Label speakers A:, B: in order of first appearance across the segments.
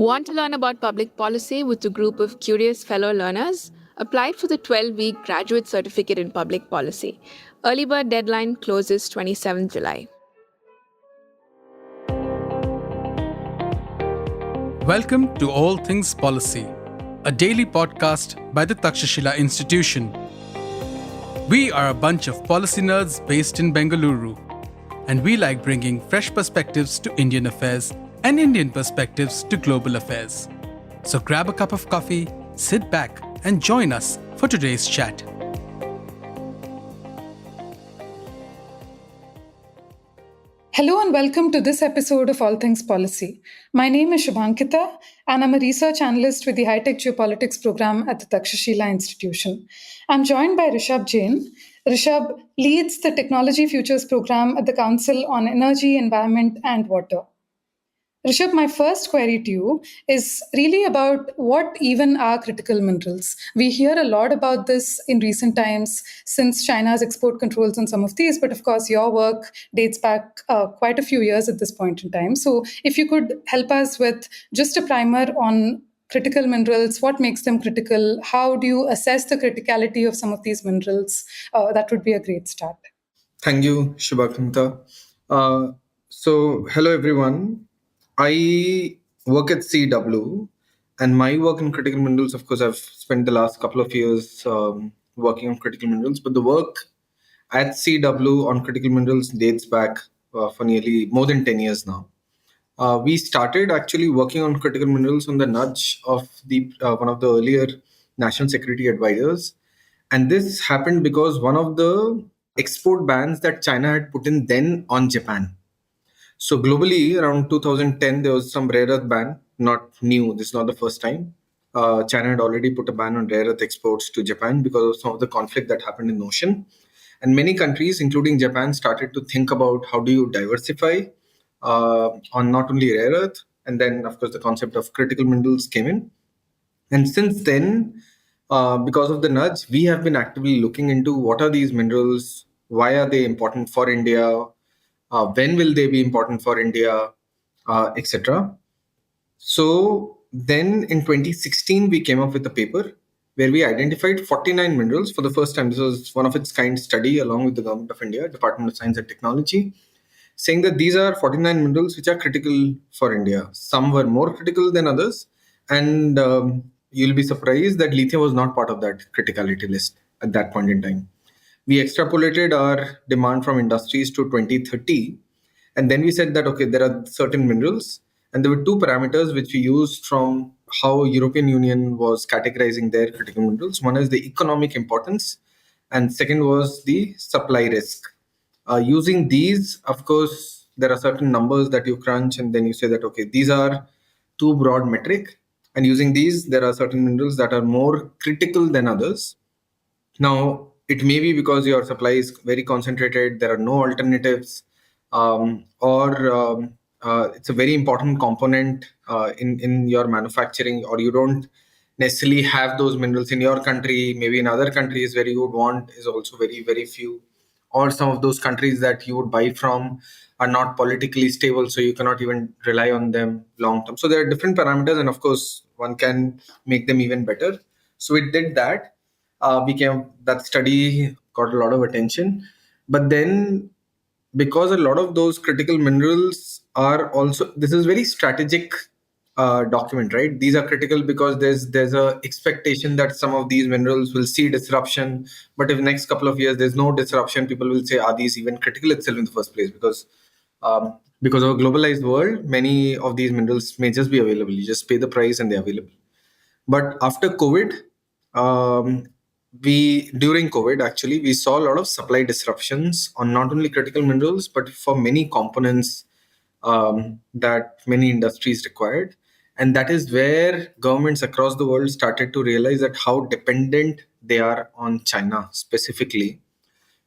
A: Want to learn about public policy with a group of curious fellow learners? Apply for the 12-week graduate certificate in public policy. Early bird deadline closes 27th July.
B: Welcome to All Things Policy, a daily podcast by the Takshashila Institution. We are a bunch of policy nerds based in Bengaluru, and we like bringing fresh perspectives to Indian affairs and Indian perspectives to global affairs. So grab a cup of coffee, sit back, and join us for today's chat.
C: Hello and welcome to this episode of All Things Policy. My name is Shobhankita and I'm a research analyst with the High-Tech Geopolitics program at the Takshashila Institution. I'm joined by Rishabh Jain. Rishabh leads the Technology Futures program at the Council on Energy, Environment and Water. Rishabh, my first query to you is really about what even are critical minerals. We hear a lot about this in recent times since China's export controls on some of these, but of course your work dates back quite a few years at this point in time. So if you could help us with just a primer on critical minerals, what makes them critical, how do you assess the criticality of some of these minerals, that would be a great start.
D: Thank you, Shobhankita. Hello everyone. I work at CEEW, and my work in critical minerals, of course, I've spent the last couple of years working on critical minerals, but the work at CEEW on critical minerals dates back for nearly more than 10 years now. We started actually working on critical minerals on the nudge of the one of the earlier national security advisors. And this happened because one of the export bans that China had put in then on Japan. So globally, around 2010, there was some rare earth ban, not new. This is not the first time. China had already put a ban on rare earth exports to Japan because of some of the conflict that happened in the ocean. And many countries, including Japan, started to think about how do you diversify on not only rare earth, and then, of course, the concept of critical minerals came in. And since then, because of the nudge, we have been actively looking into what are these minerals, why are they important for India, when will they be important for India, etc. So then in 2016, we came up with a paper where we identified 49 minerals for the first time. This was one of its kind study along with the Government of India, Department of Science and Technology, saying that these are 49 minerals which are critical for India. Some were more critical than others. And you'll be surprised that lithium was not part of that criticality list at that point in time. We extrapolated our demand from industries to 2030. And then we said that, okay, there are certain minerals. And there were two parameters which we used from how European Union was categorizing their critical minerals. One is the economic importance. And second was the supply risk. Using these, of course, there are certain numbers that you crunch. And then you say that, okay, these are too broad metric. And using these, there are certain minerals that are more critical than others. Now, it may be because your supply is very concentrated, there are no alternatives, or it's a very important component in your manufacturing, or you don't necessarily have those minerals in your country. Maybe in other countries where you would want is also very, very few. Or some of those countries that you would buy from are not politically stable, so you cannot even rely on them long term. So there are different parameters, and of course, one can make them even better. So we did that. That study got a lot of attention. But then, because a lot of those critical minerals are also, this is very strategic document, right? These are critical because there's a expectation that some of these minerals will see disruption. But if next couple of years there's no disruption, people will say, are these even critical itself in the first place? Because of a globalized world, many of these minerals may just be available. You just pay the price and they're available. But after COVID, during COVID, actually, we saw a lot of supply disruptions on not only critical minerals, but for many components that many industries required. And that is where governments across the world started to realize that how dependent they are on China specifically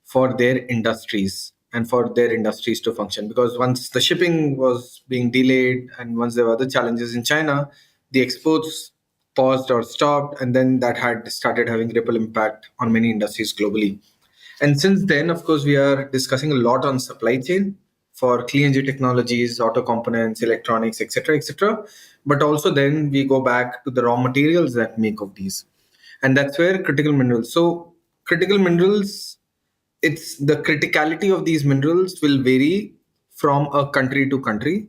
D: for their industries and for their industries to function. Because once the shipping was being delayed and once there were other challenges in China, the exports paused or stopped, and then that had started having ripple impact on many industries globally. And since then, of course, we are discussing a lot on supply chain. for clean energy technologies, auto components, electronics, etc., etc. But also then we go back to the raw materials that make of these, and that's where critical minerals. So critical minerals, it's the criticality of these minerals will vary from a country to country.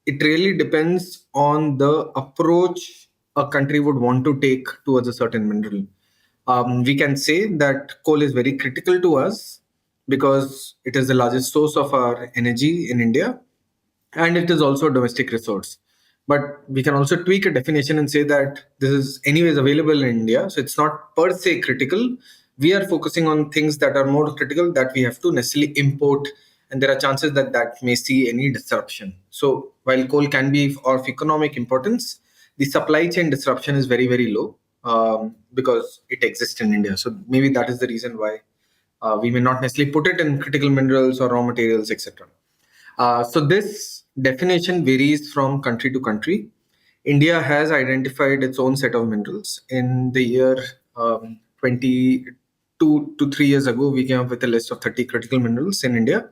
D: It really depends on the approach a country would want to take towards a certain mineral. We can say that coal is very critical to us because it is the largest source of our energy in India, and it is also a domestic resource. But we can also tweak a definition and say that this is anyways available in India, so it's not per se critical. We are focusing on things that are more critical that we have to necessarily import, and there are chances that that may see any disruption. So while coal can be of economic importance, the supply chain disruption is very, very low, because it exists in India. So maybe that is the reason why we may not necessarily put it in critical minerals or raw materials, etc. So this definition varies from country to country. India has identified its own set of minerals. In the year 22 to 3 years ago, we came up with a list of 30 critical minerals in India.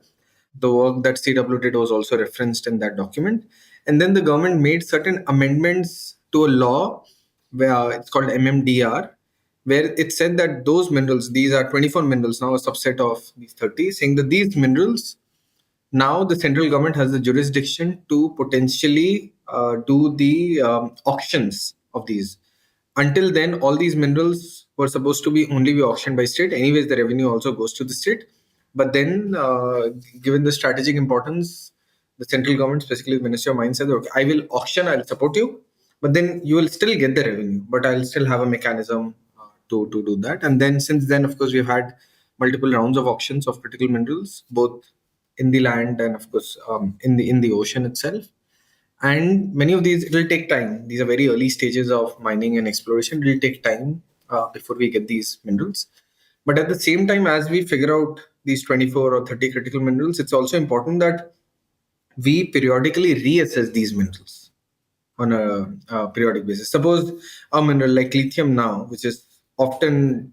D: The work that CEEW did was also referenced in that document. And then the government made certain amendments to a law where it's called MMDR, where it said that those minerals, these are 24 minerals now, a subset of these 30, saying that these minerals, now the central government has the jurisdiction to potentially do the auctions of these. Until then, all these minerals were supposed to be only be auctioned by state. Anyways, the revenue also goes to the state. But then, given the strategic importance, the central government, specifically the Ministry of Mines, said, okay, I will auction, I'll support you, but then you will still get the revenue, but I'll still have a mechanism to do that. And then since then, of course, we've had multiple rounds of auctions of critical minerals, both in the land and of course in the ocean itself. And many of these, it will take time. These are very early stages of mining and exploration. It will take time before we get these minerals. But at the same time, as we figure out these 24 or 30 critical minerals, it's also important that we periodically reassess these minerals on a periodic basis. Suppose a mineral like lithium now, which is often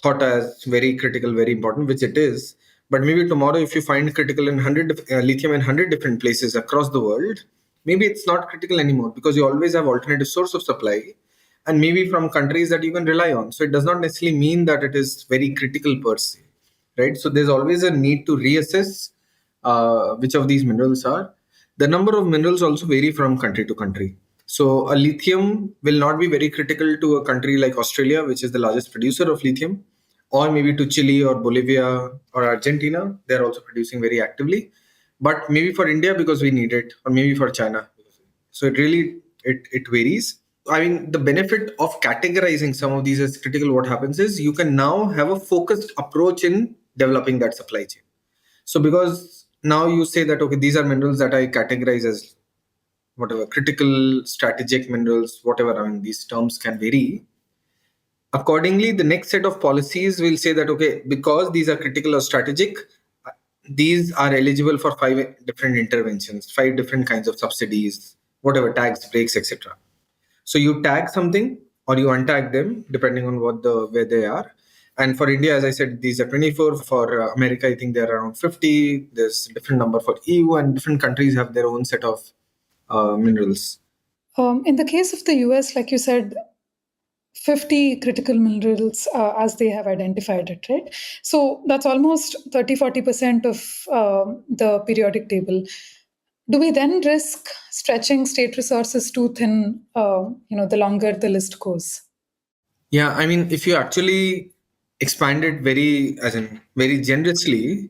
D: thought as very critical, very important, which it is. But maybe tomorrow, if you find critical in lithium in 100 different places across the world, maybe it's not critical anymore because you always have alternative source of supply, and maybe from countries that you can rely on. So it does not necessarily mean that it is very critical per se, right? So there's always a need to reassess which of these minerals are. The number of minerals also vary from country to country. So a lithium will not be very critical to a country like Australia, which is the largest producer of lithium, or maybe to Chile or Bolivia or Argentina. They're also producing very actively. But maybe for India because we need it, or maybe for China. So it really it varies. I mean, the benefit of categorizing some of these as critical, what happens is you can now have a focused approach in developing that supply chain. So because now you say that, okay, these are minerals that I categorize as whatever critical, strategic minerals, whatever. I mean, these terms can vary. Accordingly, the next set of policies will say that, okay, because these are critical or strategic, these are eligible for 5 different interventions, 5 different kinds of subsidies, whatever, tax breaks, etc. So you tag something or you untag them depending on where they are. And for India, as I said, these are 24. For America, I think they're around 50. There's a different number for EU, and different countries have their own set of minerals.
C: In the case of the US, like you said, 50 critical minerals as they have identified it, right? So that's almost 30-40% of the periodic table. Do we then risk stretching state resources too thin, the longer the list goes?
D: Yeah, I mean, if you actually expand it very generously,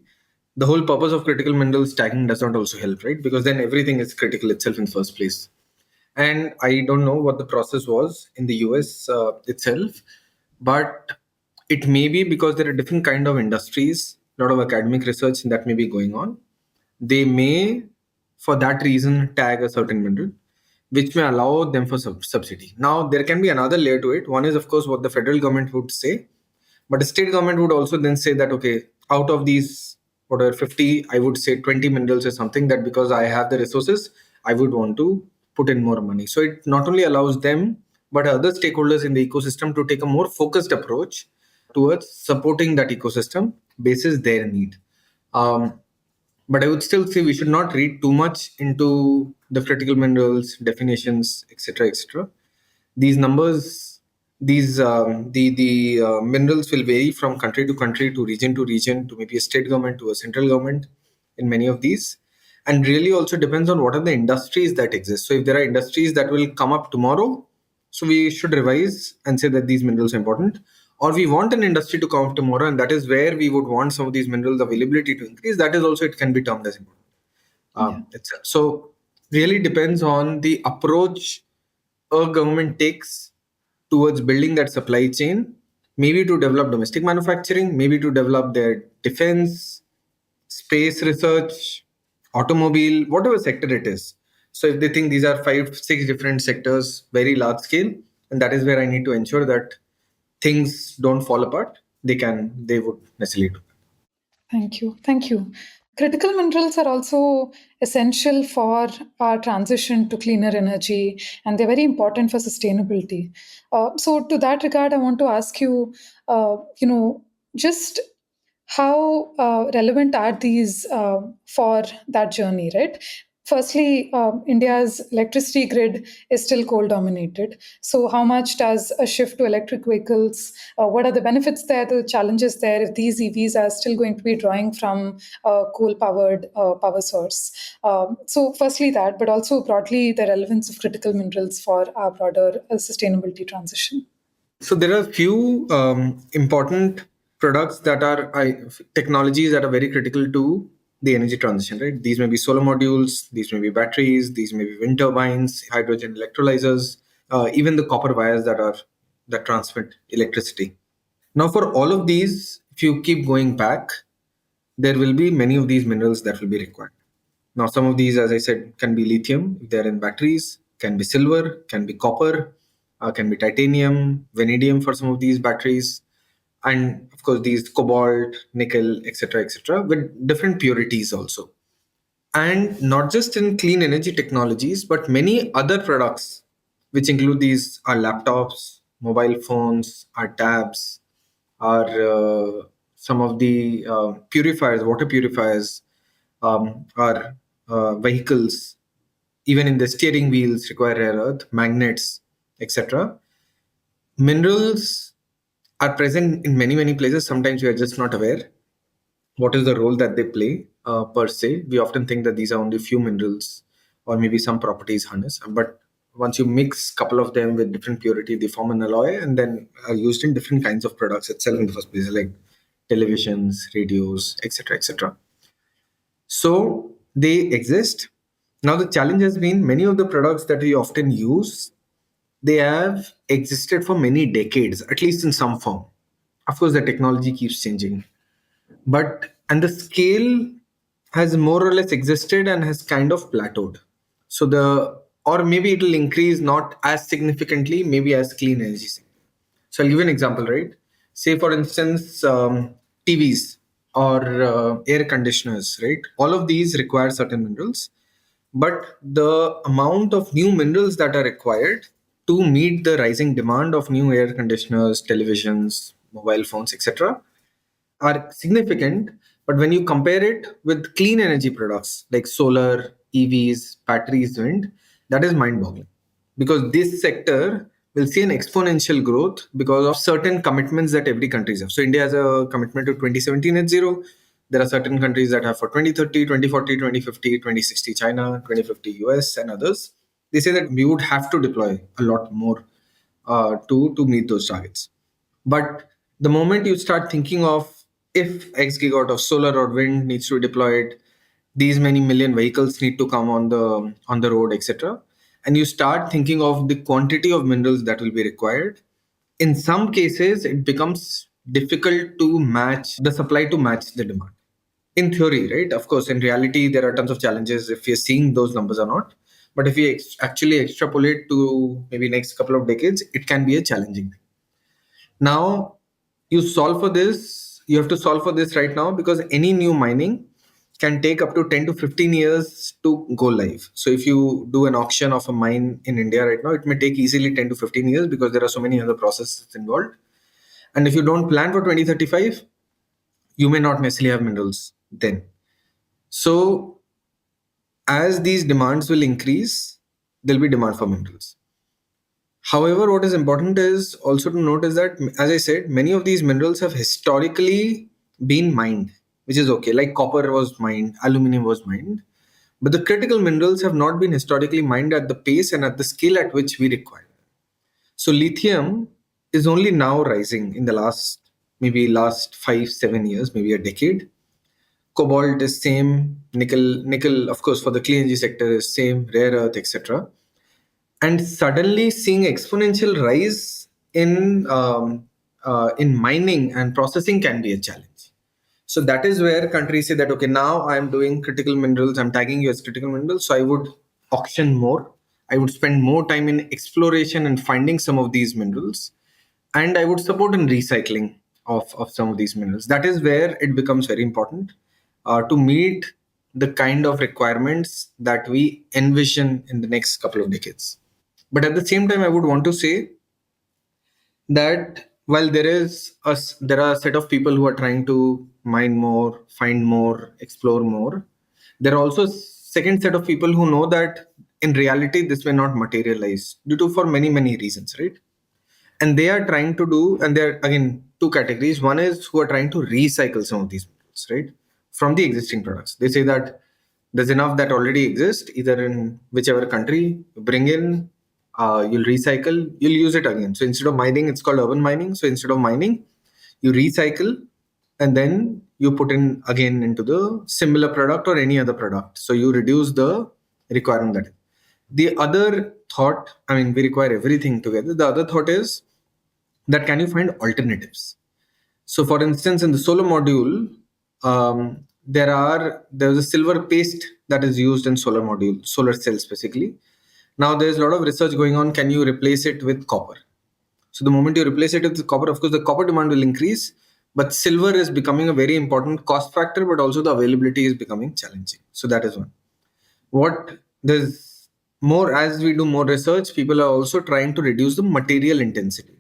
D: the whole purpose of critical minerals tagging does not also help, right? Because then everything is critical itself in first place. And I don't know what the process was in the US itself, but it may be because there are different kind of industries, a lot of academic research that may be going on. They may, for that reason, tag a certain mineral, which may allow them for subsidy. Now, there can be another layer to it. One is, of course, what the federal government would say, but the state government would also then say that, okay, out of these, whatever, 50, I would say 20 minerals is something that because I have the resources, I would want to put in more money. So it not only allows them, but other stakeholders in the ecosystem to take a more focused approach towards supporting that ecosystem basis their need. But I would still say we should not read too much into the critical minerals definitions, etc., etc. These numbers, the minerals will vary from country to region to maybe a state government to a central government in many of these, and really also depends on what are the industries that exist. So if there are industries that will come up tomorrow, so we should revise and say that these minerals are important. Or we want an industry to come up tomorrow, and that is where we would want some of these minerals availability to increase. That is also, it can be termed as important.
C: Yeah.
D: So really depends on the approach a government takes towards building that supply chain, maybe to develop domestic manufacturing, maybe to develop their defense, space research, automobile, whatever sector it is. So if they think these are 5, 6 different sectors, very large scale, and that is where I need to ensure that things don't fall apart, they would necessarily do.
C: Thank you. Thank you. Critical minerals are also essential for our transition to cleaner energy, and they're very important for sustainability. So, to that regard, I want to ask you, just how relevant are these for that journey, right? Firstly, India's electricity grid is still coal dominated. So, how much does a shift to electric vehicles? What are the benefits there, the challenges there if these EVs are still going to be drawing from coal powered power source? So, firstly, that, but also broadly, the relevance of critical minerals for our broader sustainability transition.
D: So there are a few important products that are technologies that are very critical to the energy transition, right? These may be solar modules, these may be batteries, these may be wind turbines, hydrogen electrolyzers, even the copper wires that transmit electricity. Now, for all of these, if you keep going back, there will be many of these minerals that will be required. Now, some of these, as I said, can be lithium if they're in batteries, can be silver, can be copper, can be titanium, vanadium for some of these batteries, and of course these cobalt, nickel, etc., with different purities also. And not just in clean energy technologies, but many other products, which include these are laptops, mobile phones, our tabs, our some of the purifiers, water purifiers, our vehicles, even in the steering wheels require rare earth, magnets, etc. Minerals are present in many, many places. Sometimes we are just not aware what is the role that they play per se. We often think that these are only few minerals or maybe some properties harness. But once you mix a couple of them with different purity, they form an alloy and then are used in different kinds of products itself in the first place, like televisions, radios, etc., etc. So they exist. Now the challenge has been many of the products that we often use, they have existed for many decades, at least in some form. Of course, the technology keeps changing, and the scale has more or less existed and has kind of plateaued. So or maybe it will increase not as significantly, maybe as clean energy. So I'll give you an example, right? Say, for instance, TVs or air conditioners, right? All of these require certain minerals, but the amount of new minerals that are required to meet the rising demand of new air conditioners, televisions, mobile phones, etc., are significant. But when you compare it with clean energy products like solar, EVs, batteries, wind, that is mind boggling, because this sector will see an exponential growth because of certain commitments that every country has. So India has a commitment to 2017 net zero. There are certain countries that have for 2030, 2040, 2050, 2060 China, 2050 US, and others. They say that we would have to deploy a lot more to meet those targets. But the moment you start thinking of if X gigawatt of solar or wind needs to be deployed, these many million vehicles need to come on the road, etc., and you start thinking of the quantity of minerals that will be required, in some cases it becomes difficult to match the supply to match the demand. In theory, right? Of course, in reality, there are tons of challenges if you're seeing those numbers or not. But if we actually extrapolate to maybe next couple of decades, it can be a challenging thing. Now, you have to solve for this right now, because any new mining can take up to 10 to 15 years to go live. So if you do an auction of a mine in India right now, it may take easily 10 to 15 years because there are so many other processes involved. And if you don't plan for 2035, you may not necessarily have minerals then. So as these demands will increase, there'll be demand for minerals. However, what is important is also to note is that, as I said, many of these minerals have historically been mined, which is okay. Like copper was mined, aluminum was mined, but the critical minerals have not been historically mined at the pace and at the scale at which we require. So lithium is only now rising in the last 5-7 years, maybe a decade. Cobalt is same, nickel, of course, for the clean energy sector is same, rare earth, etc. And suddenly seeing exponential rise in mining and processing can be a challenge. So that is where countries say that, okay, now I'm doing critical minerals, I'm tagging you as critical minerals, so I would auction more, I would spend more time in exploration and finding some of these minerals, and I would support in recycling of some of these minerals. That is where it becomes very important to meet the kind of requirements that we envision in the next couple of decades. But at the same time, I would want to say that while there are a set of people who are trying to mine more, find more, explore more, there are also second set of people who know that in reality this may not materialize due to for many reasons, right? And they are trying to do, and there are again two categories. One is who are trying to recycle some of these minerals, right, from the existing products. They say that there's enough that already exists, either in whichever country, bring in, you'll recycle, you'll use it again. So instead of mining, it's called urban mining. So instead of mining, you recycle and then you put in again into the similar product or any other product. So you reduce the requirement that. The other thought, I mean, we require everything together. The other thought is that can you find alternatives? So, for instance, in the solar module, there's a silver paste that is used in solar module, solar cells specifically. Now, there's a lot of research going on. Can you replace it with copper? So, the moment you replace it with copper, of course, the copper demand will increase, but silver is becoming a very important cost factor, but also the availability is becoming challenging. So, that is one. What there's more as we do more research, people are also trying to reduce the material intensity.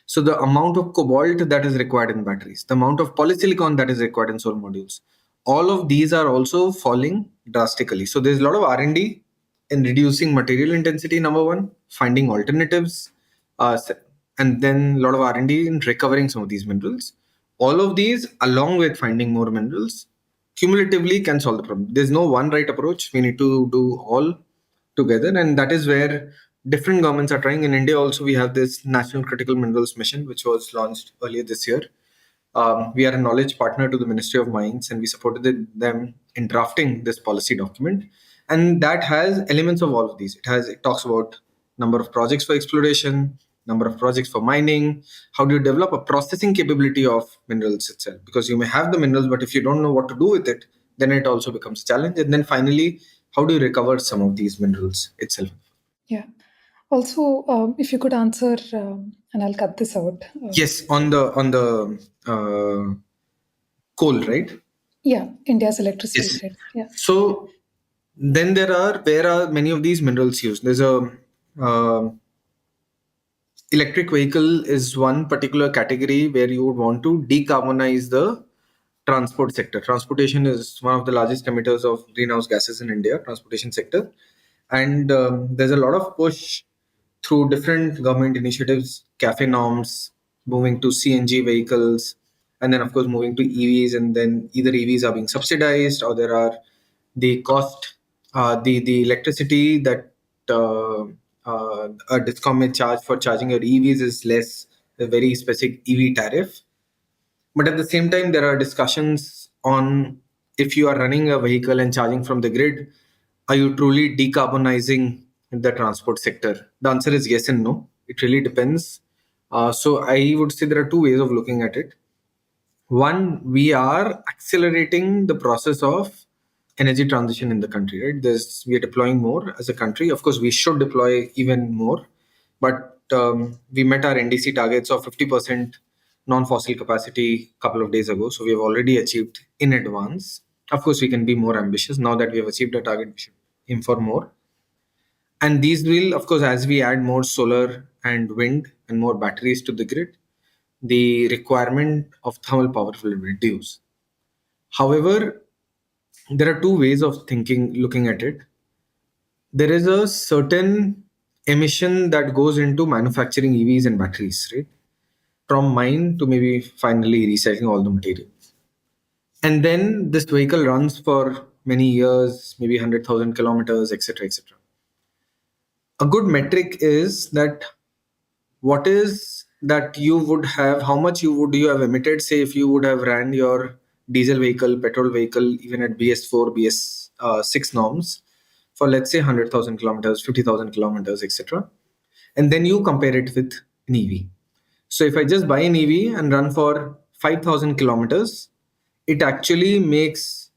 D: So the amount of cobalt that is required in batteries, the amount of polysilicon that is required in solar modules, all of these are also falling drastically. So there's a lot of R&D in reducing material intensity, number one, finding alternatives, and then a lot of R&D in recovering some of these minerals. All of these, along with finding more minerals, cumulatively can solve the problem. There's no one right approach. We need to do all together, and that is where different governments are trying. In India also, we have this National Critical Minerals Mission, which was launched earlier this year. We are a knowledge partner to the Ministry of Mines, and we supported them in drafting this policy document. And that has elements of all of these. It talks about number of projects for exploration, number of projects for mining. How do you develop a processing capability of minerals itself? Because you may have the minerals, but if you don't know what to do with it, then it also becomes a challenge. And then finally, how do you recover some of these minerals itself?
C: Yeah. Also, if you could answer, and I'll cut this out.
D: Yes, on the coal, right?
C: Yeah, India's electricity
D: Yes.
C: grid. Yeah.
D: So then where are many of these minerals used? There's a electric vehicle is one particular category where you would want to decarbonize the transport sector. Transportation is one of the largest emitters of greenhouse gases in India, transportation sector. And there's a lot of push through different government initiatives, cafe norms, moving to CNG vehicles, and then of course moving to EVs. And then either EVs are being subsidized or there are the cost, the electricity that a discom may charge for charging your EVs is less, a very specific EV tariff. But at the same time, there are discussions on if you are running a vehicle and charging from the grid, are you truly decarbonizing the transport sector? The answer is yes and no. It really depends. So I would say there are two ways of looking at it. One, we are accelerating the process of energy transition in the country, right? We are deploying more as a country. Of course, we should deploy even more, but we met our NDC targets of 50% non-fossil capacity a couple of days ago. So we have already achieved in advance. Of course, we can be more ambitious. Now that we have achieved a target, we should aim for more. And these will, of course, as we add more solar and wind and more batteries to the grid, the requirement of thermal power will reduce. However, there are two ways of looking at it. There is a certain emission that goes into manufacturing EVs and batteries, right? From mine to maybe finally recycling all the materials. And then this vehicle runs for many years, maybe 100,000 kilometers, etc., etc. A good metric is that what is that you would have, how much you have emitted, say if you would have ran your diesel vehicle, petrol vehicle, even at BS4, BS6 norms for let's say 100,000 kilometers, 50,000 kilometers, etc. And then you compare it with an EV. So if I just buy an EV and run for 5,000 kilometers, it actually makes,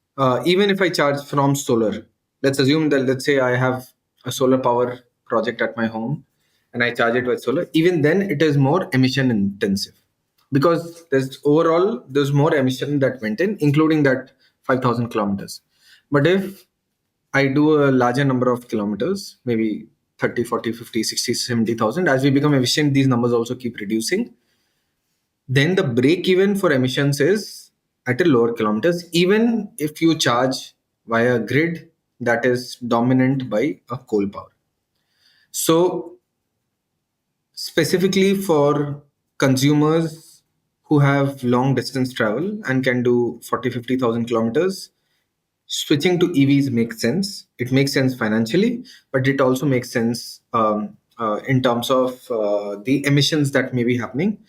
D: even if I charge from solar, let's assume that, let's say I have a solar power project at my home and I charge it with solar, even then it is more emission intensive because there's more emission that went in, including that 5,000 kilometers. But if I do a larger number of kilometers, maybe 30, 40, 50, 60, 70,000, as we become efficient, these numbers also keep reducing. Then the break even for emissions is at a lower kilometers, even if you charge via a grid that is dominant by a coal power. So specifically for consumers who have long distance travel and can do 40, 50,000 kilometers, switching to EVs makes sense. It makes sense financially, but it also makes sense in terms of the emissions that may be happening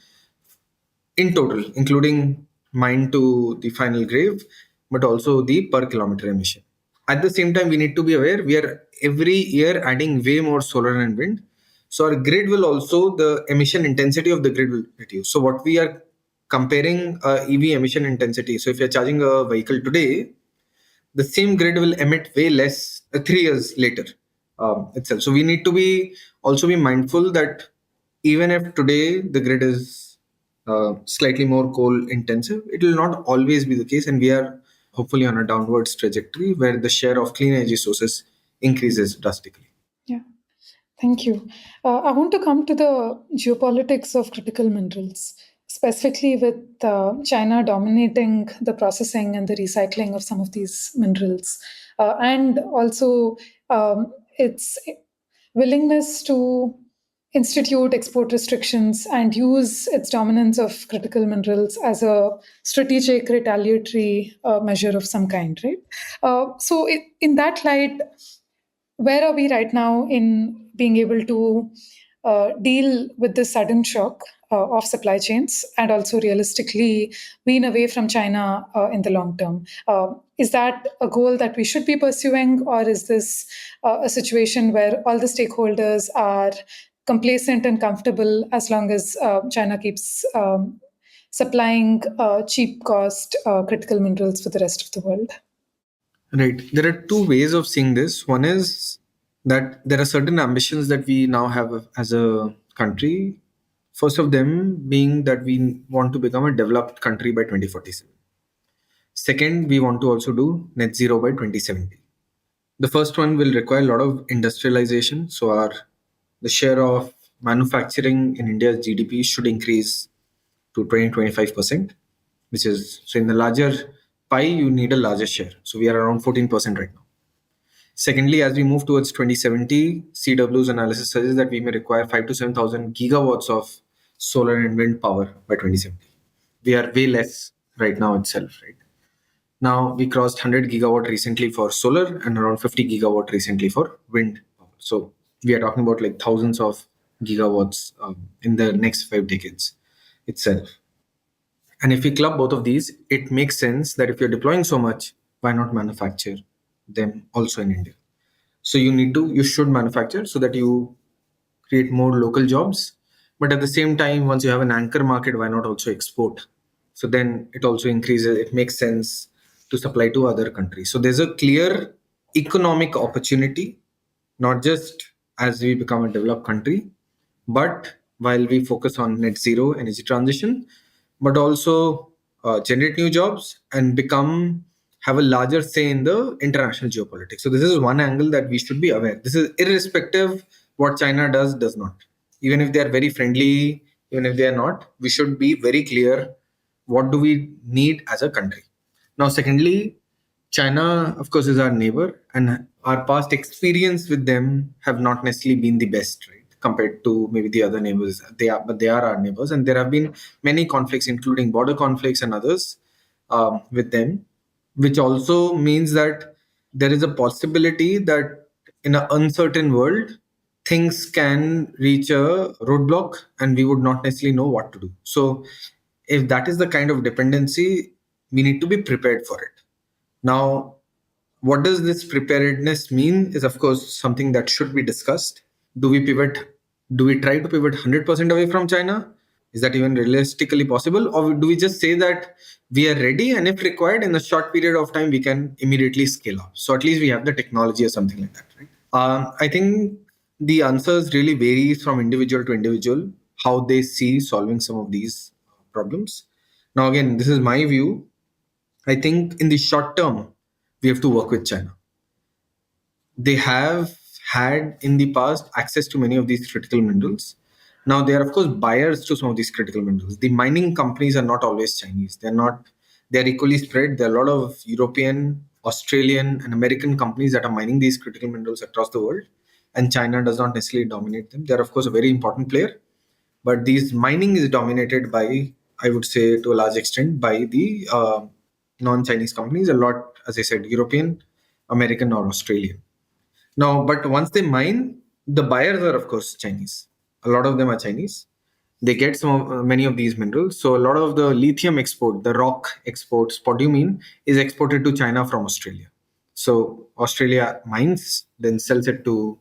D: in total, including mine to the final grave, but also the per kilometer emission. At the same time, we need to be aware we are every year adding way more solar and wind. So our grid will also, the emission intensity of the grid will reduce. So what we are comparing EV emission intensity. So if you're charging a vehicle today, the same grid will emit way less 3 years later itself. So we need to be also be mindful that even if today the grid is slightly more coal intensive, it will not always be the case, and we are hopefully on a downwards trajectory where the share of clean energy sources increases drastically.
C: Yeah. Thank you. I want to come to the geopolitics of critical minerals, specifically with China dominating the processing and the recycling of some of these minerals, and also its willingness to institute export restrictions and use its dominance of critical minerals as a strategic retaliatory measure of some kind, right? In that light, where are we right now in being able to deal with this sudden shock of supply chains and also realistically wean away from China in the long term? Is that a goal that we should be pursuing, or is this a situation where all the stakeholders are complacent and comfortable as long as China keeps supplying cheap cost critical minerals for the rest of the world?
D: Right. There are two ways of seeing this. One is that there are certain ambitions that we now have as a country. First of them being that we want to become a developed country by 2047. Second, we want to also do net zero by 2070. The first one will require a lot of industrialization. So the share of manufacturing in India's GDP should increase to 20-25%, which is, so in the larger pie, you need a larger share. So we are around 14% right now. Secondly, as we move towards 2070, CEEW's analysis suggests that we may require 5 to 7,000 gigawatts of solar and wind power by 2070. We are way less right now itself, right? Now we crossed 100 gigawatt recently for solar and around 50 gigawatt recently for wind power. So we are talking about like thousands of gigawatts in the next 5 decades itself. And if we club both of these, it makes sense that if you're deploying so much, why not manufacture them also in India? So you should manufacture so that you create more local jobs. But at the same time, once you have an anchor market, why not also export? So then it also increases, it makes sense to supply to other countries. So there's a clear economic opportunity, not just as we become a developed country, but while we focus on net zero energy transition, but also generate new jobs and have a larger say in the international geopolitics. So this is one angle that we should be aware. This is irrespective what China does not. Even if they are very friendly, even if they are not, we should be very clear what do we need as a country. Now, secondly, China, of course, is our neighbor, and our past experience with them have not necessarily been the best, right? Compared to maybe the other neighbors, but they are our neighbors, and there have been many conflicts, including border conflicts and others, with them, which also means that there is a possibility that in an uncertain world, things can reach a roadblock, and we would not necessarily know what to do. So, if that is the kind of dependency, we need to be prepared for it. Now, what does this preparedness mean is, of course, something that should be discussed. Do we pivot? Do we try to pivot 100% away from China? Is that even realistically possible? Or do we just say that we are ready, and if required, in a short period of time, we can immediately scale up? So at least we have the technology or something like that, right? I think the answers really varies from individual to individual, how they see solving some of these problems. Now, again, this is my view. I think in the short term, we have to work with China. They have had in the past access to many of these critical minerals. Now they are of course buyers to some of these critical minerals. The mining companies are not always Chinese. They're equally spread. There are a lot of European, Australian, and American companies that are mining these critical minerals across the world. And China does not necessarily dominate them. They're of course a very important player, but these mining is dominated by, I would say, to a large extent, by the non-Chinese companies. A lot, as I said, European, American, or Australian. Now, but once they mine, the buyers are of course Chinese. A lot of them are Chinese. They get many of these minerals. So a lot of the lithium export, the rock exports, spodumene, is exported to China from Australia. So Australia mines, then sells it to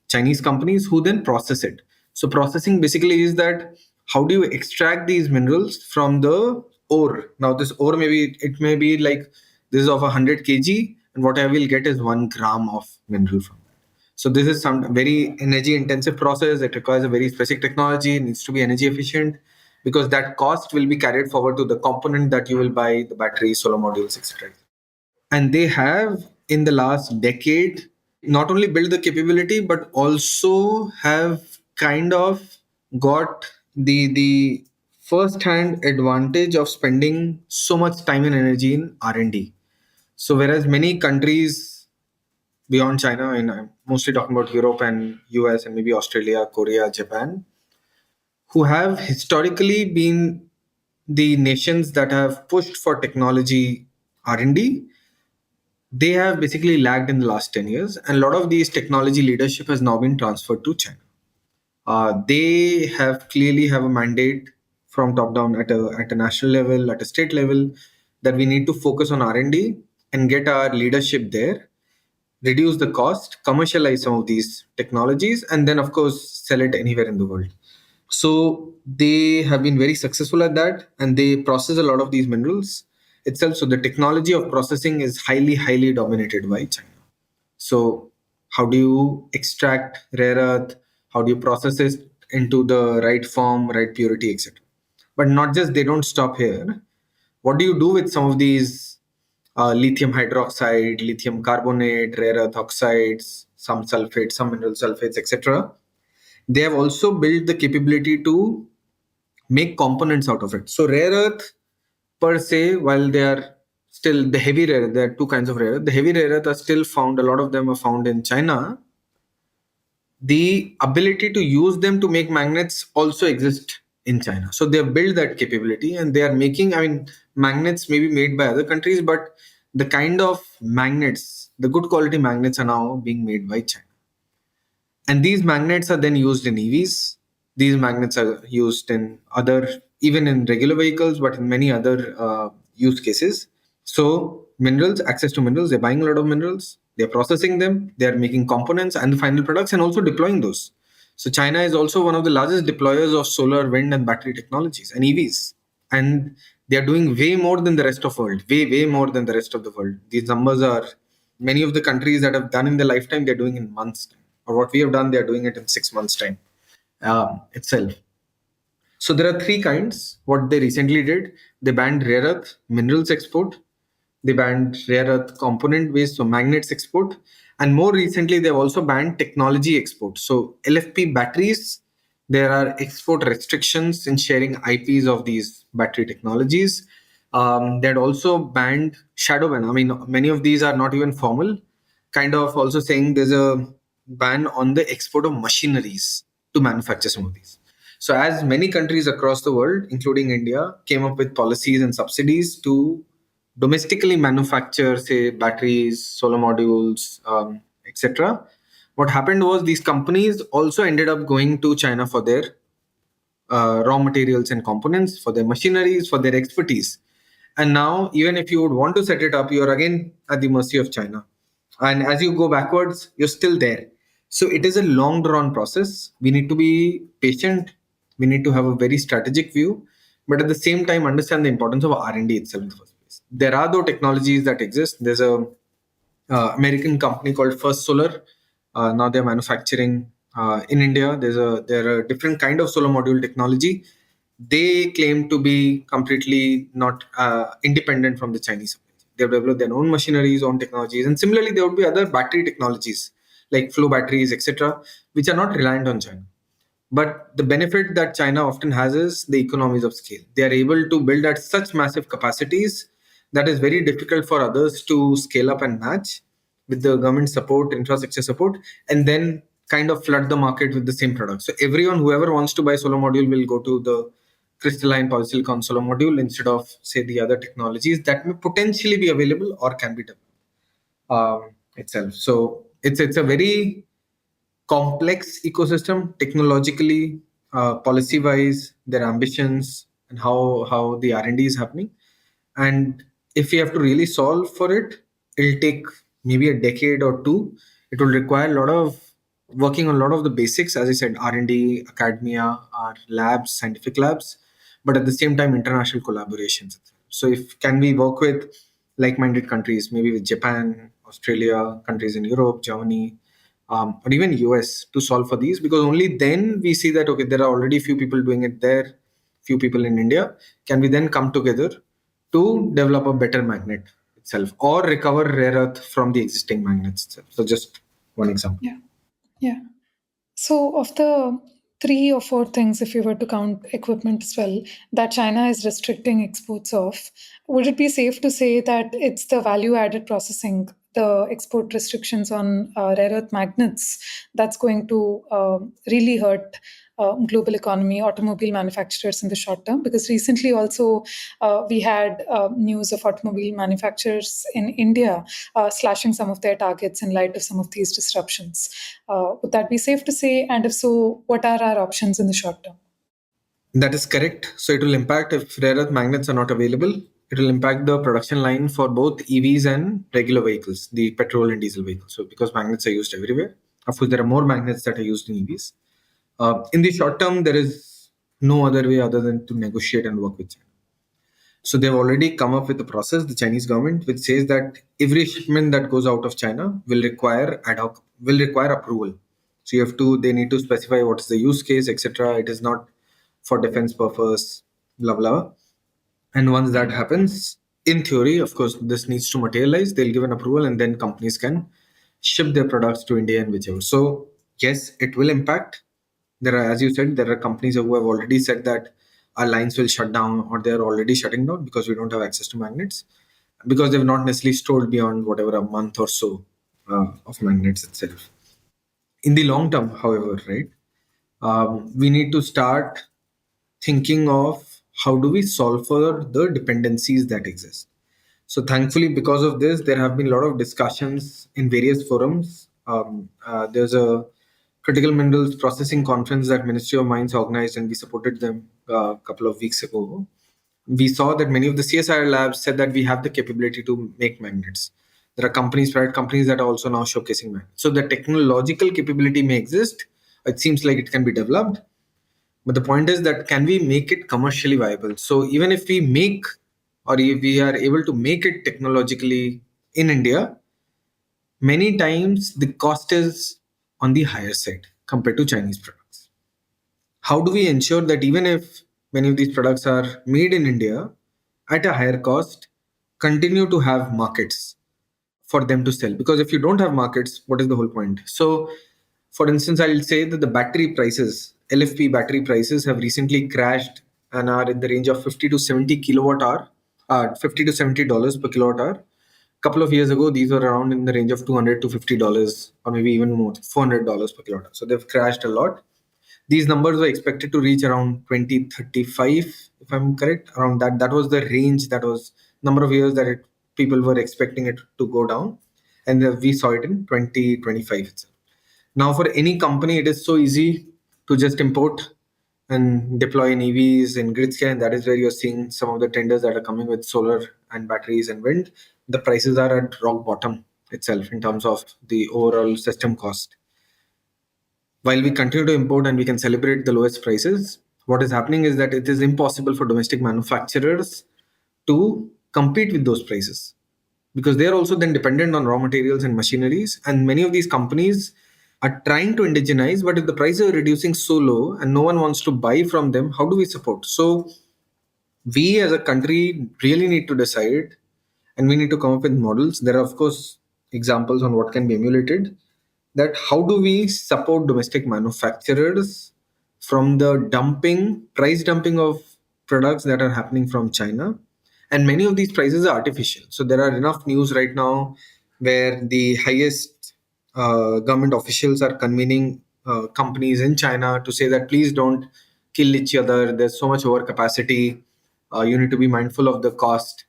D: Chinese companies who then process it. So processing basically is that how do you extract these minerals from the ore? Now this ore may be like this is of 100 kg, and what I will get is 1 gram of mineral from that. So this is some very energy intensive process. It requires a very specific technology. It needs to be energy efficient, because that cost will be carried forward to the component that you will buy, the battery, solar modules, etc. And they have in the last decade not only built the capability but also have kind of got the first hand advantage of spending so much time and energy in R&D. So whereas many countries beyond China, and I'm mostly talking about Europe and US and maybe Australia, Korea, Japan, who have historically been the nations that have pushed for technology R&D, they have basically lagged in the last 10 years, and a lot of these technology leadership has now been transferred to China. They have clearly have a mandate from top down at a national level, at a state level, that we need to focus on R&D and get our leadership there, reduce the cost, commercialize some of these technologies, and then of course sell it anywhere in the world. So they have been very successful at that, and they process a lot of these minerals itself. So the technology of processing is highly dominated by China. So how do you extract rare earth? How do you process it into the right form, right purity, etc.? But not just, they don't stop here. What do you do with some of these lithium hydroxide, lithium carbonate, rare earth oxides, some sulfates, some mineral sulfates, etc.? They have also built the capability to make components out of it. So rare earth per se, while they are still the heavy rare earth, there are two kinds of rare earth. The heavy rare earth are still found, a lot of them are found in China. The ability to use them to make magnets also exist in China. So they have built that capability, and they are making, I mean, magnets may be made by other countries, but the kind of magnets, the good quality magnets, are now being made by China. And these magnets are then used in EVs. These magnets are used in other, even in regular vehicles, but in many other use cases. So minerals, access to minerals, they're buying a lot of minerals, they're processing them, they're making components and the final products, and also deploying those. So China is also one of the largest deployers of solar, wind, and battery technologies and EVs. And they are doing way more than the rest of the world, way more than the rest of the world. These numbers are, many of the countries that have done in their lifetime, they're doing in months time. Or what we have done, they're doing it in 6 months time itself. So there are three kinds. What they recently did, they banned rare earth minerals export, they banned rare earth component based, so magnets export, and more recently they've also banned technology export. So LFP batteries, there are export restrictions in sharing IPs of these battery technologies. They had also banned shadow ban. I mean, many of these are not even formal, kind of also saying there's a ban on the export of machineries to manufacture some of these. So, as many countries across the world, including India, came up with policies and subsidies to domestically manufacture, say, batteries, solar modules, etc., what happened was these companies also ended up going to China for their raw materials and components, for their machineries, for their expertise. And now, even if you would want to set it up, you're again at the mercy of China. And as you go backwards, you're still there. So it is a long drawn process. We need to be patient. We need to have a very strategic view, but at the same time, understand the importance of R&D itself in the first place. There are though technologies that exist. There's a American company called First Solar. Now they're manufacturing in India. There are different kind of solar module technology. They claim to be completely not independent from the Chinese supply chain. They've developed their own machineries, own technologies, and similarly there would be other battery technologies like flow batteries, etc., which are not reliant on China. But the benefit that China often has is the economies of scale. They are able to build at such massive capacities that is very difficult for others to scale up and match with the government support, infrastructure support, and then kind of flood the market with the same product. So everyone, whoever wants to buy solar module, will go to the crystalline polysilicon solar module instead of, say, the other technologies that may potentially be available or can be developed itself. So it's a very complex ecosystem technologically, policy wise, their ambitions, and how the R&D is happening. And if we have to really solve for it, it'll take maybe a decade or two. It will require a lot of working on a lot of the basics, as I said, R&D, academia, our labs, scientific labs, but at the same time international collaborations. So if can we work with like-minded countries, maybe with Japan, Australia, countries in Europe, Germany, or even US to solve for these, because only then we see that okay, there are already few people doing it there, few people in India. Can we then come together to develop a better magnet itself or recover rare earth from the existing magnets itself? So just one example.
C: Yeah. Yeah. So, of the 3 or 4 things, if you were to count equipment as well, that China is restricting exports of, would it be safe to say that it's the value added processing, the export restrictions on rare earth magnets, that's going to really hurt global economy, automobile manufacturers in the short term? Because recently also we had news of automobile manufacturers in India slashing some of their targets in light of some of these disruptions. Would that be safe to say? And if so, what are our options in the short term?
D: That is correct. So it will impact if rare earth magnets are not available. It will impact the production line for both EVs and regular vehicles, the petrol and diesel vehicles. So because magnets are used everywhere, of course, there are more magnets that are used in EVs. In the short term, there is no other way other than to negotiate and work with China. So they've already come up with a process, the Chinese government, which says that every shipment that goes out of China will require approval. So they need to specify what is the use case, etc. It is not for defense purpose, blah blah. And once that happens, in theory, of course, this needs to materialize. They'll give an approval, and then companies can ship their products to India and whichever. So yes, it will impact. There are, as you said, there are companies who have already said that our lines will shut down, or they're already shutting down because we don't have access to magnets, because they've not necessarily stored beyond whatever a month or so of magnets itself. In the long term, however, right, we need to start thinking of how do we solve for the dependencies that exist. So thankfully, because of this, there have been a lot of discussions in various forums. There's a critical minerals processing conference that Ministry of Mines organized, and we supported them a couple of weeks ago. We saw that many of the CSIR labs said that we have the capability to make magnets. There are private companies that are also now showcasing magnets. So the technological capability may exist. It seems like it can be developed. But the point is that can we make it commercially viable? So even if we make, or if we are able to make it technologically in India, many times the cost is on the higher side compared to Chinese products. How do we ensure that even if many of these products are made in India at a higher cost, continue to have markets for them to sell? Because if you don't have markets, what is the whole point? So, for instance, I'll say that the battery prices, LFP battery prices, have recently crashed and are in the range of 50 to 70 kilowatt hour $50 to $70 per kilowatt hour. Couple of years ago, these were around in the range of $200 to $50, or maybe even more, $400 per kilowatt hour. So they've crashed a lot. These numbers were expected to reach around 2035, if I'm correct. Around that was the range. That was number of years that people were expecting it to go down, and we saw it in 2025 itself. Now, for any company, it is so easy to just import and deploy in EVs and grid scale, and that is where you're seeing some of the tenders that are coming with solar and batteries and wind. The prices are at rock bottom itself in terms of the overall system cost. While we continue to import and we can celebrate the lowest prices, what is happening is that it is impossible for domestic manufacturers to compete with those prices, because they are also then dependent on raw materials and machineries. And many of these companies are trying to indigenize, but if the prices are reducing so low and no one wants to buy from them, how do we support? So we as a country really need to decide, and we need to come up with models. There are, of course, examples on what can be emulated, that how do we support domestic manufacturers from the price dumping of products that are happening from China. And many of these prices are artificial. So there are enough news right now where the highest government officials are convening companies in China to say that please don't kill each other. There's so much overcapacity. You need to be mindful of the cost.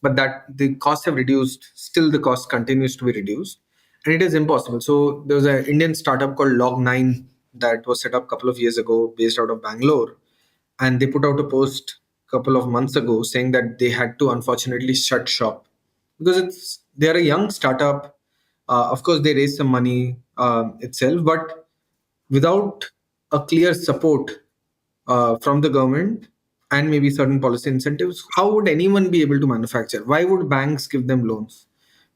D: But that the costs have reduced, still the cost continues to be reduced. And it is impossible. So there was an Indian startup called Log9 that was set up a couple of years ago based out of Bangalore. And they put out a post a couple of months ago saying that they had to unfortunately shut shop because they're a young startup. Of course, they raised some money itself, but without a clear support from the government and maybe certain policy incentives, how would anyone be able to manufacture? Why would banks give them loans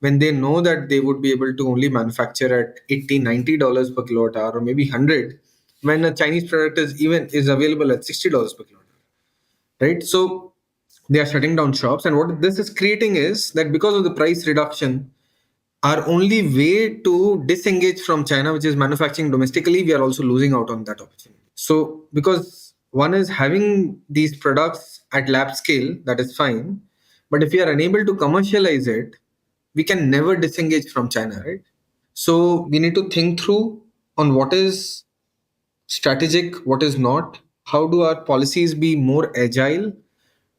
D: when they know that they would be able to only manufacture at $80-$90 per kilowatt hour, or maybe 100, when a Chinese product is available at $60 per kilowatt hour, right? So they are shutting down shops, and what this is creating is that because of the price reduction, our only way to disengage from China, which is manufacturing domestically, we are also losing out on that opportunity. So, because one is having these products at lab scale, that is fine. But if we are unable to commercialize it, we can never disengage from China, right? So, we need to think through on what is strategic, what is not. How do our policies be more agile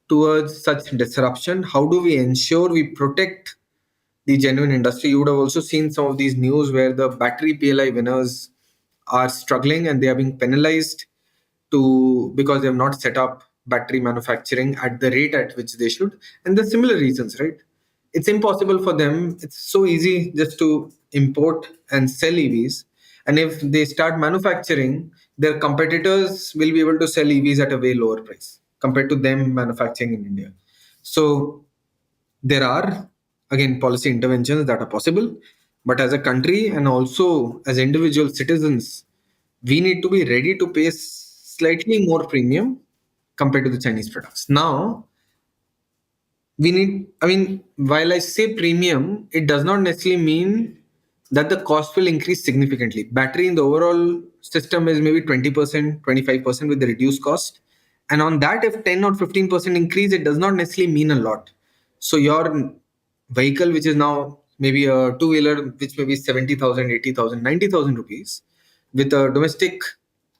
D: towards such disruption? How do we ensure we protect the genuine industry? You would have also seen some of these news where the battery PLI winners are struggling and they are being penalized because they have not set up battery manufacturing at the rate at which they should. And the similar reasons, right? It's impossible for them. It's so easy just to import and sell EVs. And if they start manufacturing, their competitors will be able to sell EVs at a way lower price compared to them manufacturing in India. So there are, again, policy interventions that are possible, but as a country and also as individual citizens, we need to be ready to pay slightly more premium compared to the Chinese products. Now, while I say premium, it does not necessarily mean that the cost will increase significantly. Battery in the overall system is maybe 20%, 25% with the reduced cost. And on that, if 10 or 15% increase, it does not necessarily mean a lot. So your vehicle, which is now maybe a two-wheeler, which may be 70,000, 80,000, 90,000 rupees, with a domestic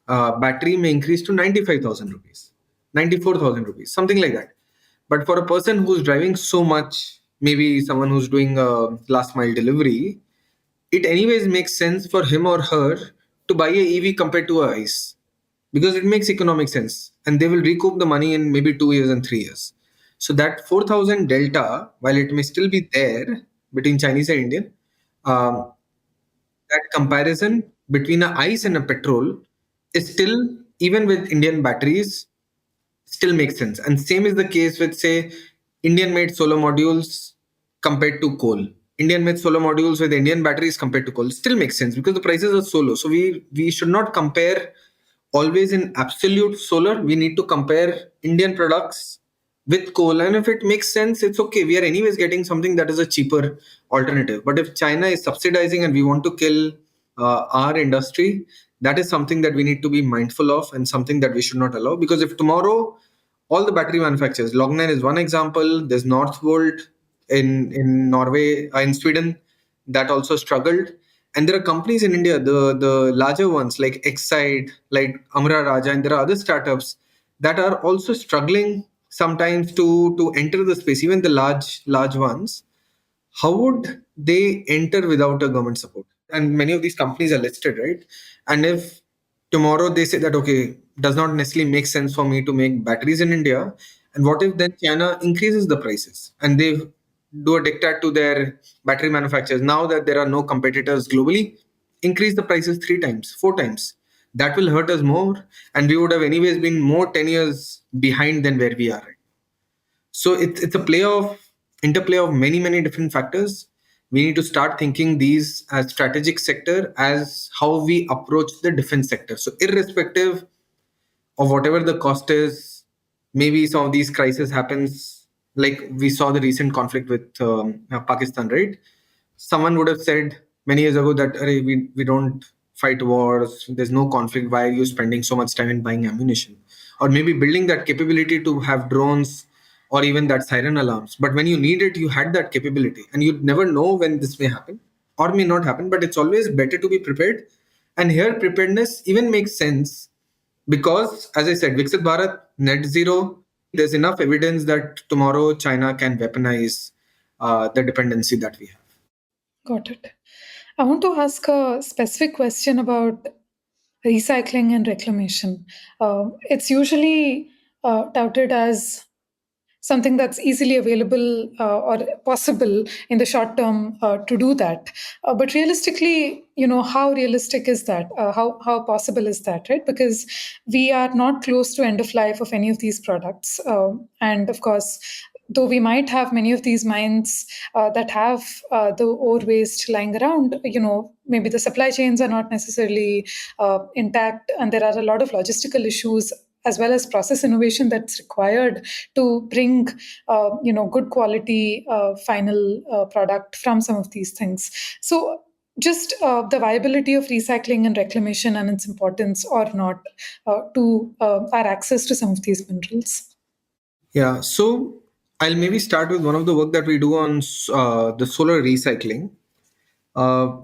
D: battery may increase to 95,000 rupees, 94,000 rupees, something like that. But for a person who's driving so much, maybe someone who's doing a last mile delivery, it anyways makes sense for him or her to buy a EV compared to a ICE, because it makes economic sense and they will recoup the money in maybe 2 years and 3 years. So that 4,000 delta, while it may still be there between Chinese and Indian, um, that comparison between a ICE and a petrol is still, even with Indian batteries, still makes sense. And same is the case with, say, Indian made solar modules compared to coal. Indian made solar modules with Indian batteries compared to coal still makes sense because the prices are so low. So we should not compare always in absolute solar. We need to compare Indian products with coal, and if it makes sense, it's okay. We are anyways getting something that is a cheaper alternative. But if China is subsidizing and we want to kill our industry, that is something that we need to be mindful of and something that we should not allow. Because if tomorrow all the battery manufacturers. Lognan is one example. There's Northvolt in Norway, in Sweden, that also struggled. And there are companies in India, the larger ones like Excite, like Amra Raja, and there are other startups that are also struggling sometimes to enter the space. Even the large ones, how would they enter without a government support? And many of these companies are listed, right? And if tomorrow they say that, okay, does not necessarily make sense for me to make batteries in India, and what if then China increases the prices and they do a diktat to their battery manufacturers, now that there are no competitors globally, increase the prices 3 times, 4 times? That will hurt us more, and we would have anyways been more 10 years behind than where we are right. So it's a interplay of many different factors. We need to start thinking these as strategic sector as how we approach the defense sector. So irrespective of whatever the cost is, maybe some of these crises happens, like we saw the recent conflict with Pakistan, right? Someone would have said many years ago that, "Arey, we don't fight wars, there's no conflict, why are you spending so much time in buying ammunition?" Or maybe building that capability to have drones or even that siren alarms. But when you need it, you had that capability, and you never know when this may happen or may not happen, but it's always better to be prepared. And here preparedness even makes sense because, as I said, Viksit Bharat, net zero, there's enough evidence that tomorrow China can weaponize the dependency that we have.
C: Got it. I want to ask a specific question about recycling and reclamation. It's usually touted as something that's easily available or possible in the short term to do that. But realistically, how realistic is that? How possible is that, right? Because we are not close to end of life of any of these products. And of course, though we might have many of these mines that have the ore waste lying around, maybe the supply chains are not necessarily intact, and there are a lot of logistical issues as well as process innovation that's required to bring good quality final product from some of these things. So just the viability of recycling and reclamation and its importance or not to our access to some of these minerals.
D: Yeah, so I'll maybe start with one of the work that we do on the solar recycling.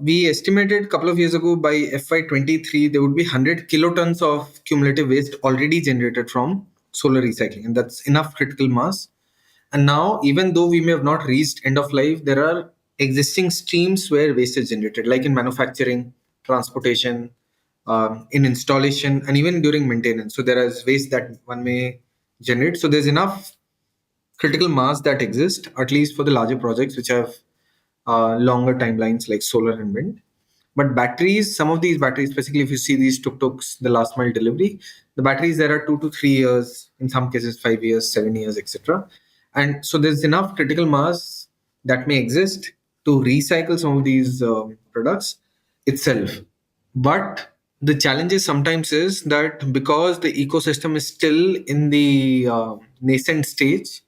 D: We estimated a couple of years ago by FY23 there would be 100 kilotons of cumulative waste already generated from solar recycling, and that's enough critical mass. And now, even though we may have not reached end of life, there are existing streams where waste is generated, like in manufacturing, transportation, in installation, and even during maintenance. So there is waste that one may generate. So there's enough critical mass that exists, at least for the larger projects which have longer timelines like solar and wind. But batteries, some of these batteries, specifically if you see these tuk-tuks, the last mile delivery, the batteries there are 2 to 3 years, in some cases 5 years, 7 years, etc. And so there's enough critical mass that may exist to recycle some of these products itself. But the challenges sometimes is that because the ecosystem is still in the nascent stage,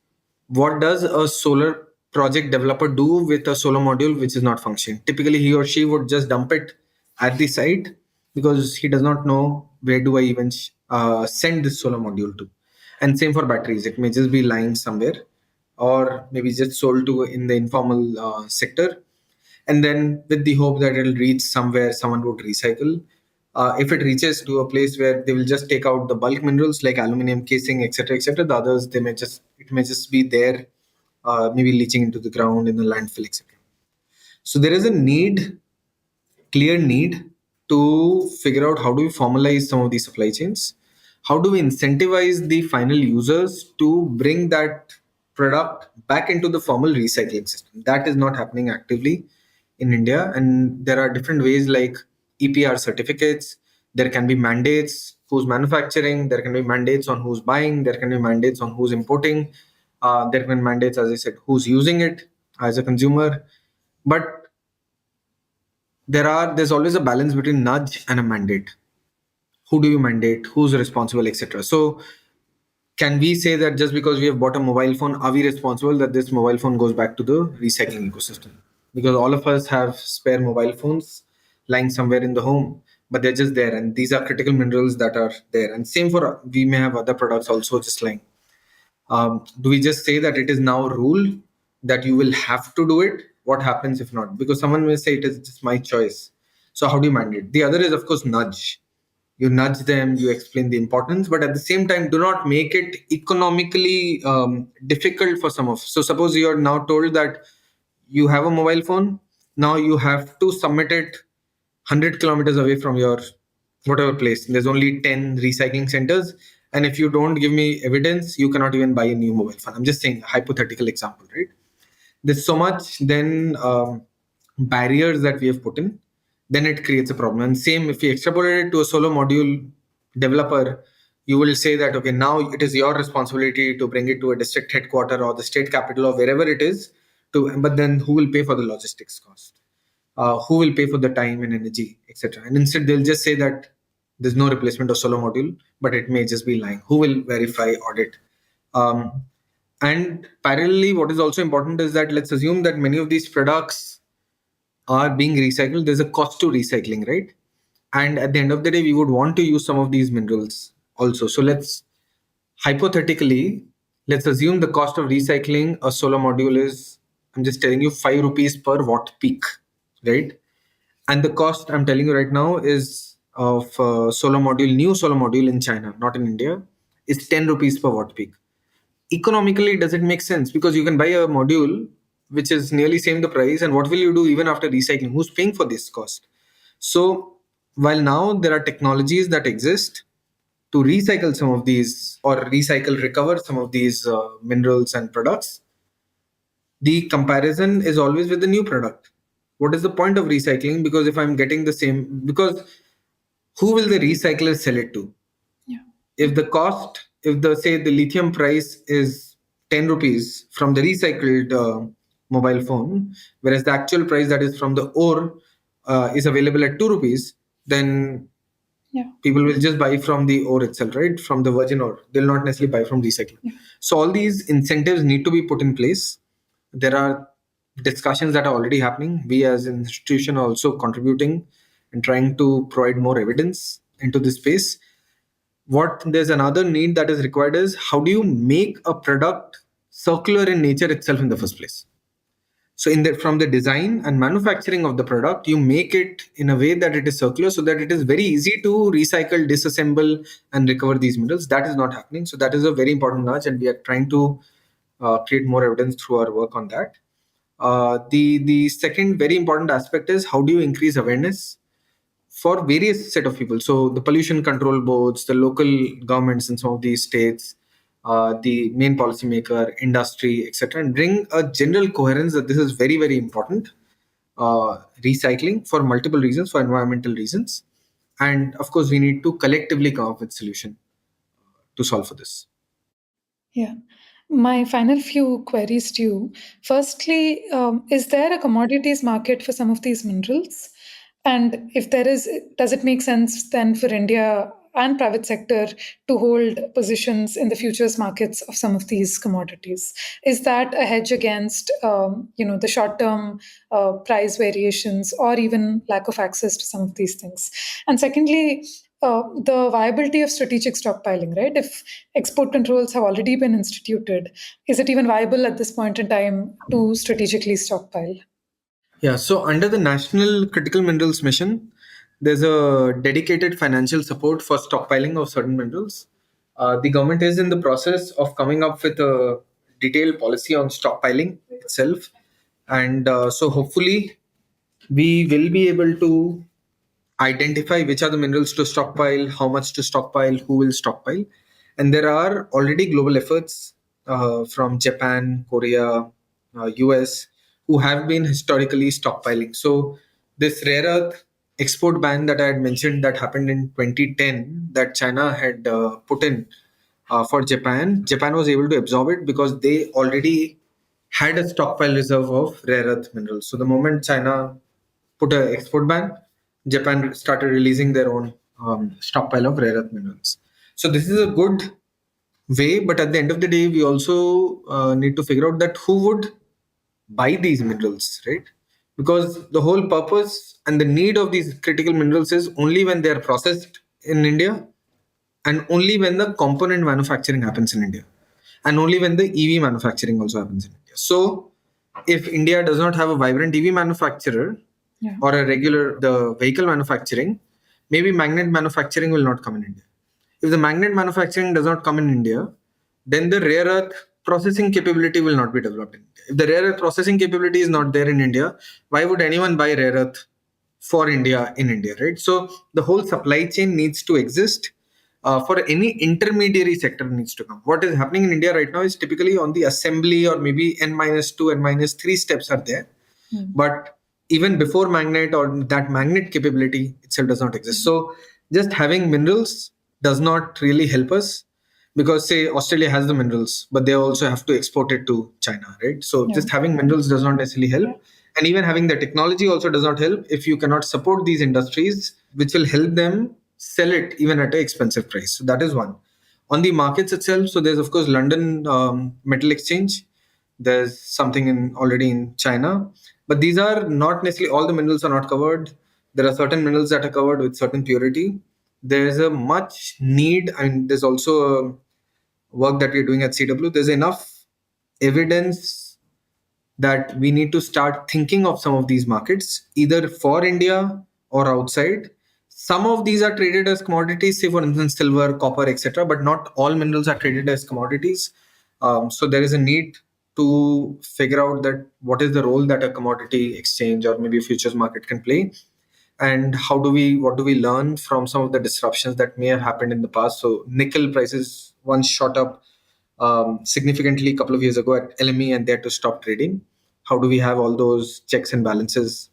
D: what does a solar project developer do with a solar module which is not functioning? Typically, he or she would just dump it at the site because he does not know where do I even send this solar module to. And same for batteries, it may just be lying somewhere or maybe just sold to in the informal sector, and then with the hope that it'll reach somewhere someone would recycle. If it reaches to a place where they will just take out the bulk minerals like aluminum casing, etc., the others it may just be there, maybe leaching into the ground in the landfill, etc. So there is a clear need to figure out how do we formalize some of these supply chains. How do we incentivize the final users to bring that product back into the formal recycling system? That is not happening actively in India, and there are different ways like EPR certificates. There can be mandates who's manufacturing. There can be mandates on who's buying. There can be mandates on who's importing. There can be mandates, as I said, who's using it as a consumer. But there's always a balance between nudge and a mandate. Who do you mandate? Who's responsible, etc. So can we say that just because we have bought a mobile phone, are we responsible that this mobile phone goes back to the recycling ecosystem? Because all of us have spare mobile phones lying somewhere in the home, but they're just there, and these are critical minerals that are there. And same for we may have other products also just lying. Do we just say that it is now rule that you will have to do it? What happens if not? Because someone may say it is just my choice. So how do you mandate? The other is, of course, nudge. You nudge them, you explain the importance, but at the same time, do not make it economically difficult for some of. So suppose you are now told that you have a mobile phone, now you have to submit it 100 kilometers away from your whatever place. There's only 10 recycling centers, and if you don't give me evidence, you cannot even buy a new mobile phone. I'm just saying hypothetical example, right? There's so much then barriers that we have put in, then it creates a problem. And same if we extrapolate it to a solo module developer, you will say that okay, now it is your responsibility to bring it to a district headquarter or the state capital or wherever it is to, but then who will pay for the logistics cost? Who will pay for the time and energy, etc. And instead they'll just say that there's no replacement of solo module, but it may just be lying. Who will verify, audit? um, and parallelly, what is also important is that let's assume that many of these products are being recycled. There's a cost to recycling, right? And at the end of the day, we would want to use some of these minerals also. So let's hypothetically, let's assume the cost of recycling a solar module is, I'm just telling you, 5 rupees per watt peak, right? And the cost I'm telling you right now is of new solar module in China, not in India, is 10 rupees per watt peak. Economically, does it make sense? Because you can buy a module which is nearly same the price, and what will you do even after recycling? Who's paying for this cost? So while now there are technologies that exist to recycle some of these or recover some of these minerals and products, the comparison is always with the new product. What is the point of recycling? Because if I'm getting the same, because who will the recycler sell it to?
C: Yeah.
D: If the cost, if the say the lithium price is 10 rupees from the recycled mobile phone, whereas the actual price that is from the ore is available at 2 rupees, then
C: Yeah.
D: people will just buy from the ore itself, right? From the virgin ore. They'll not necessarily buy from recycling.
C: Yeah.
D: So all these incentives need to be put in place. There are discussions that are already happening. We as an institution are also contributing and trying to provide more evidence into this space. What there's another need that is required is how do you make a product circular in nature itself in the first place? So in that, from the design and manufacturing of the product, you make it in a way that it is circular so that it is very easy to recycle, disassemble, and recover these minerals. That is not happening. So that is a very important nudge, and we are trying to create more evidence through our work on that. The second very important aspect is how do you increase awareness for various set of people. So the pollution control boards, the local governments in some of these states, the main policymaker, industry, etc., and bring a general coherence that this is very, very important. Recycling for multiple reasons, for environmental reasons, and of course, we need to collectively come up with solution to solve for this.
C: Yeah. My final few queries to you. Firstly, is there a commodities market for some of these minerals? And if there is, does it make sense then for India and private sector to hold positions in the futures markets of some of these commodities? Is that a hedge against, the short-term price variations or even lack of access to some of these things? And secondly, the viability of strategic stockpiling, right? If export controls have already been instituted, is it even viable at this point in time to strategically stockpile?
D: Yeah, so under the National Critical Minerals Mission, there's a dedicated financial support for stockpiling of certain minerals. The government is in the process of coming up with a detailed policy on stockpiling itself. And so hopefully, we will be able to identify which are the minerals to stockpile, how much to stockpile, who will stockpile. And there are already global efforts from Japan, Korea, US, who have been historically stockpiling. So, this rare earth export ban that I had mentioned that happened in 2010 that China had put in for Japan, Japan was able to absorb it because they already had a stockpile reserve of rare earth minerals. So, the moment China put an export ban, Japan started releasing their own stockpile of rare earth minerals. So this is a good way, but at the end of the day, we also need to figure out that who would buy these minerals, right? Because the whole purpose and the need of these critical minerals is only when they are processed in India and only when the component manufacturing happens in India. and only when the EV manufacturing also happens in India. So if India does not have a vibrant EV manufacturer or a regular the vehicle manufacturing, maybe magnet manufacturing will not come in India. If the magnet manufacturing does not come in India, then the rare earth processing capability will not be developed in India. If the rare earth processing capability is not there in India, why would anyone buy rare earth for India in India, right? So the whole supply chain needs to exist. For any intermediary sector needs to come. What is happening in India right now is typically on the assembly or maybe N-2, N-3 steps are there. But even before magnet or that magnet capability itself does not exist. So just having minerals does not really help us, because say Australia has the minerals, but they also have to export it to China, right? So just having minerals does not necessarily help. And even having the technology also does not help if you cannot support these industries, which will help them sell it even at an expensive price. So that is one. On the markets itself, so there's of course London Metal Exchange. There's something in already in China, but these are not necessarily all the minerals are not covered. There are certain minerals that are covered with certain purity. There's a much need, and there's also a work that we're doing at CW. There's enough evidence that we need to start thinking of some of these markets either for India or outside. Some of these are traded as commodities, say for instance silver, copper, etc. But not all minerals are traded as commodities. So there is a need to figure out that what is the role that a commodity exchange or maybe futures market can play, and what do we learn from some of the disruptions that may have happened in the past. So nickel prices once shot up significantly a couple of years ago at LME, and they had to stop trading. How do we have all those checks and balances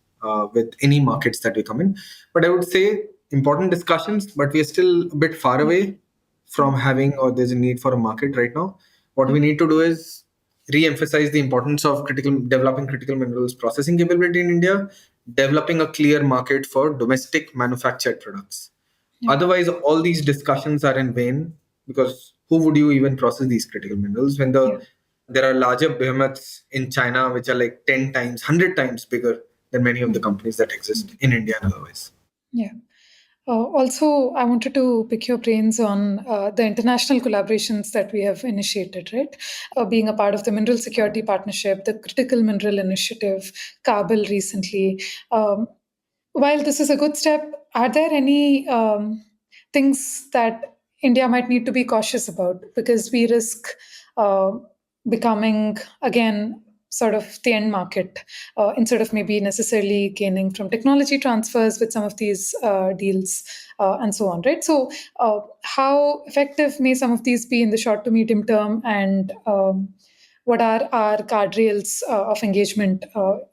D: with any markets that we come in? But I would say important discussions, but we are still a bit far away from having, or there's a need for a market right now. What we need to do is re-emphasize the importance of developing critical minerals processing capability in India, developing a clear market for domestic manufactured products. Otherwise, all these discussions are in vain, because who would you even process these critical minerals when there are larger behemoths in China which are like 10 times, 100 times bigger than many of the companies that exist in India and otherwise.
C: Yeah. Also, I wanted to pick your brains on the international collaborations that we have initiated, right? Being a part of the Mineral Security Partnership, the Critical Mineral Initiative, Kabul recently. While this is a good step, are there any things that India might need to be cautious about? Because we risk becoming, again, sort of the end market instead of maybe necessarily gaining from technology transfers with some of these deals and so on, right? So, how effective may some of these be in the short to medium term, and what are our guardrails of engagement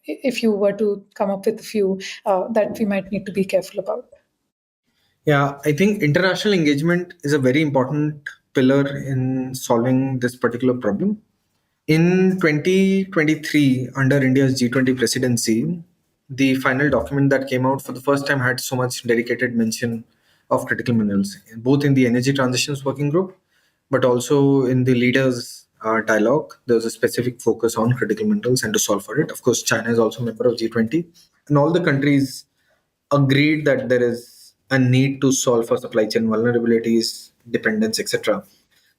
C: if you were to come up with a few that we might need to be careful about?
D: Yeah, I think international engagement is a very important pillar in solving this particular problem. In 2023, under India's G20 presidency, the final document that came out for the first time had so much dedicated mention of critical minerals, both in the energy transitions working group, but also in the leaders' dialogue. There was a specific focus on critical minerals and to solve for it. Of course, China is also a member of G20, and all the countries agreed that there is a need to solve for supply chain vulnerabilities, dependence, etc.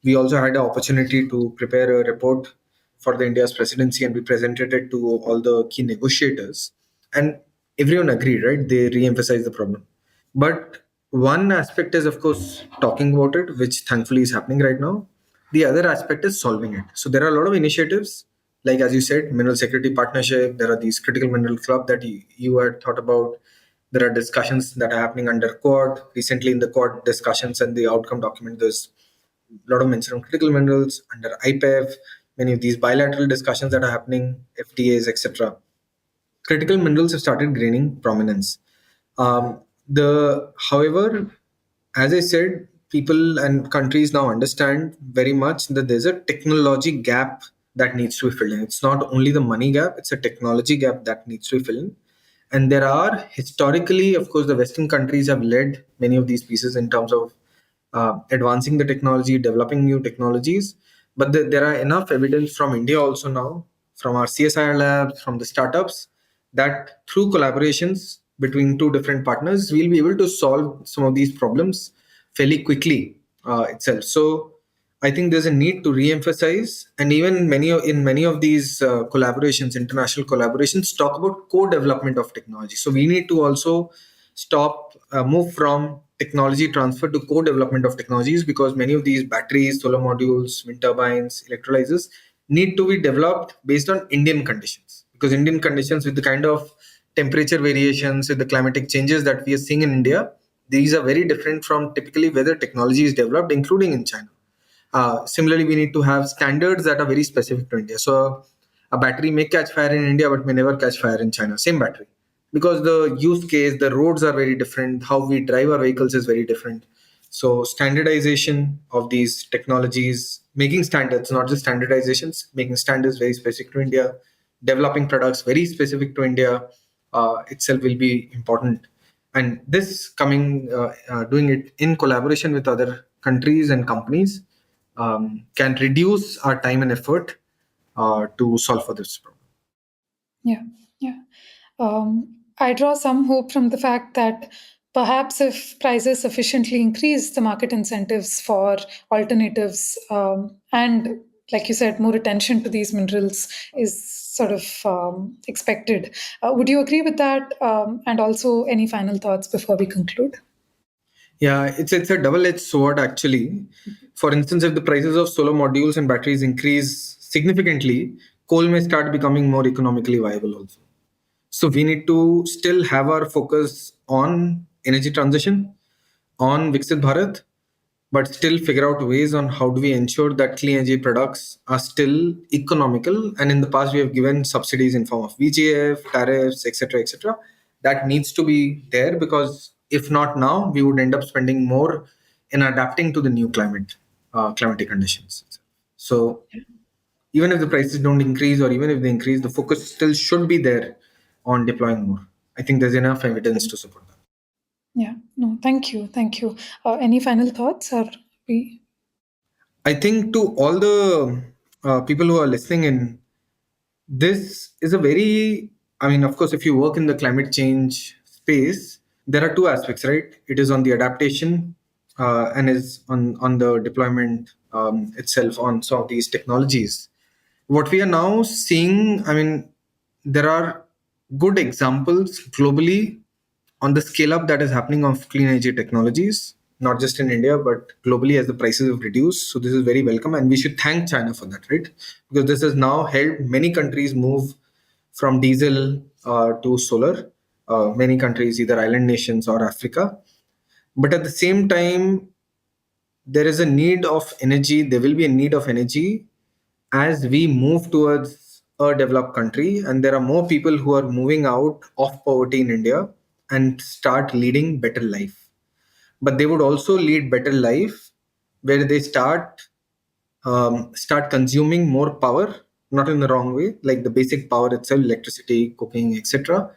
D: We also had an opportunity to prepare a report for the India's presidency, and we presented it to all the key negotiators. And everyone agreed, right? They re-emphasized the problem. But one aspect is, of course, talking about it, which thankfully is happening right now. The other aspect is solving it. So there are a lot of initiatives, like as you said, Mineral Security Partnership. There are these Critical Mineral Club that you had thought about. There are discussions that are happening under Quad. Recently, in the Quad discussions and the outcome document, there's a lot of mention on critical minerals under IPEF. Many of these bilateral discussions that are happening, FTAs, etc. Critical minerals have started gaining prominence. However, as I said, people and countries now understand very much that there's a technology gap that needs to be filled in. It's not only the money gap; it's a technology gap that needs to be filled in. And there are historically, of course, the Western countries have led many of these pieces in terms of advancing the technology, developing new technologies. But there are enough evidence from India also now, from our CSIR labs, from the startups, that through collaborations between two different partners, we'll be able to solve some of these problems fairly quickly itself. So I think there's a need to re-emphasize, and even in many of these collaborations, international collaborations, talk about co-development of technology. So we need to also move from technology transfer to co-development of technologies, because many of these batteries, solar modules, wind turbines, electrolyzers need to be developed based on Indian conditions. Because Indian conditions, with the kind of temperature variations, with the climatic changes that we are seeing in India, these are very different from typically where the technology is developed, including in China. Similarly, we need to have standards that are very specific to India. So a battery may catch fire in India, but may never catch fire in China. Same battery, because the use case, the roads are very different. How we drive our vehicles is very different. So standardization of these technologies, making standards, not just standardizations, making standards very specific to India, developing products very specific to India itself will be important. And this doing it in collaboration with other countries and companies can reduce our time and effort to solve for this problem.
C: Yeah, yeah. I draw some hope from the fact that perhaps if prices sufficiently increase, the market incentives for alternatives and, like you said, more attention to these minerals is sort of expected. Would you agree with that? And also, any final thoughts before we conclude?
D: Yeah, it's a double-edged sword actually. For instance, if the prices of solar modules and batteries increase significantly, coal may start becoming more economically viable also. So we need to still have our focus on energy transition, on Viksit Bharat, but still figure out ways on how do we ensure that clean energy products are still economical. And in the past, we have given subsidies in form of VGF, tariffs, etc., etc. That needs to be there, because if not now, we would end up spending more in adapting to the new climatic conditions. So even if the prices don't increase, or even if they increase, the focus still should be there on deploying more. I think there's enough evidence to support that.
C: Yeah, no, thank you. Thank you. Any final thoughts? Or we?
D: I think to all the people who are listening in, this is a very, I mean, of course, if you work in the climate change space, there are two aspects, right? It is on the adaptation and is on the deployment itself on some of these technologies. What we are now seeing, I mean, there are good examples globally on the scale up that is happening of clean energy technologies, not just in India, but globally as the prices have reduced. So this is very welcome. And we should thank China for that, right? Because this has now helped many countries move from diesel to solar. Many countries, either island nations or Africa. But at the same time, there is a need of energy. There will be a need of energy as we move towards a developed country, and there are more people who are moving out of poverty in India and start leading better life. But they would also lead better life where they start consuming more power, not in the wrong way, like the basic power itself, electricity, cooking, etc.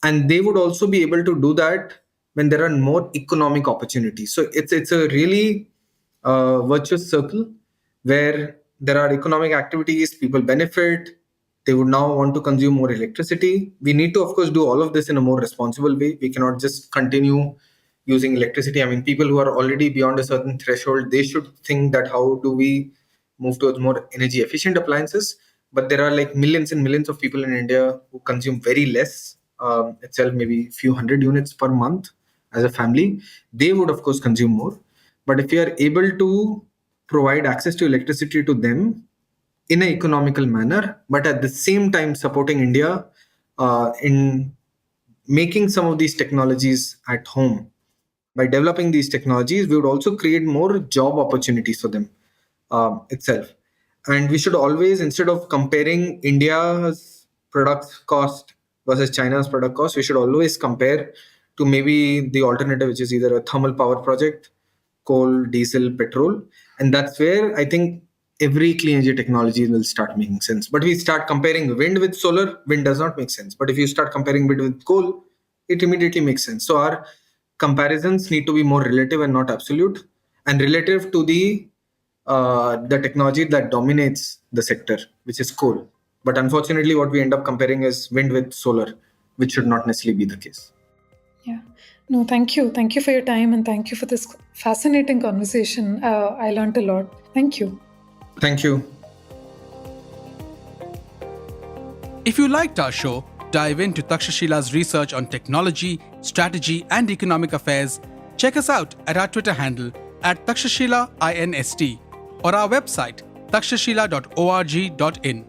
D: And they would also be able to do that when there are more economic opportunities. So it's a really virtuous circle where there are economic activities, people benefit, they would now want to consume more electricity. We need to, of course, do all of this in a more responsible way. We cannot just continue using electricity. I mean, people who are already beyond a certain threshold, they should think that how do we move towards more energy efficient appliances. But there are like millions and millions of people in India who consume very less itself, maybe few hundred units per month as a family. They would, of course, consume more. But if you are able to provide access to electricity to them in an economical manner, but at the same time supporting India in making some of these technologies at home, by developing these technologies, we would also create more job opportunities for them itself. And we should always, instead of comparing India's product cost versus China's product cost, we should always compare to maybe the alternative, which is either a thermal power project, coal, diesel, petrol. And that's where I think every clean energy technology will start making sense. But we start comparing wind with solar, wind does not make sense. But if you start comparing wind with coal, it immediately makes sense. So our comparisons need to be more relative and not absolute, and relative to the technology that dominates the sector, which is coal. But unfortunately, what we end up comparing is wind with solar, which should not necessarily be the case.
C: Yeah. No, thank you. Thank you for your time and thank you for this fascinating conversation. I learned a lot. Thank you.
D: Thank you.
B: If you liked our show, dive into Takshashila's research on technology, strategy, and economic affairs. Check us out at our Twitter handle @Takshashila INST or our website takshashila.org.in.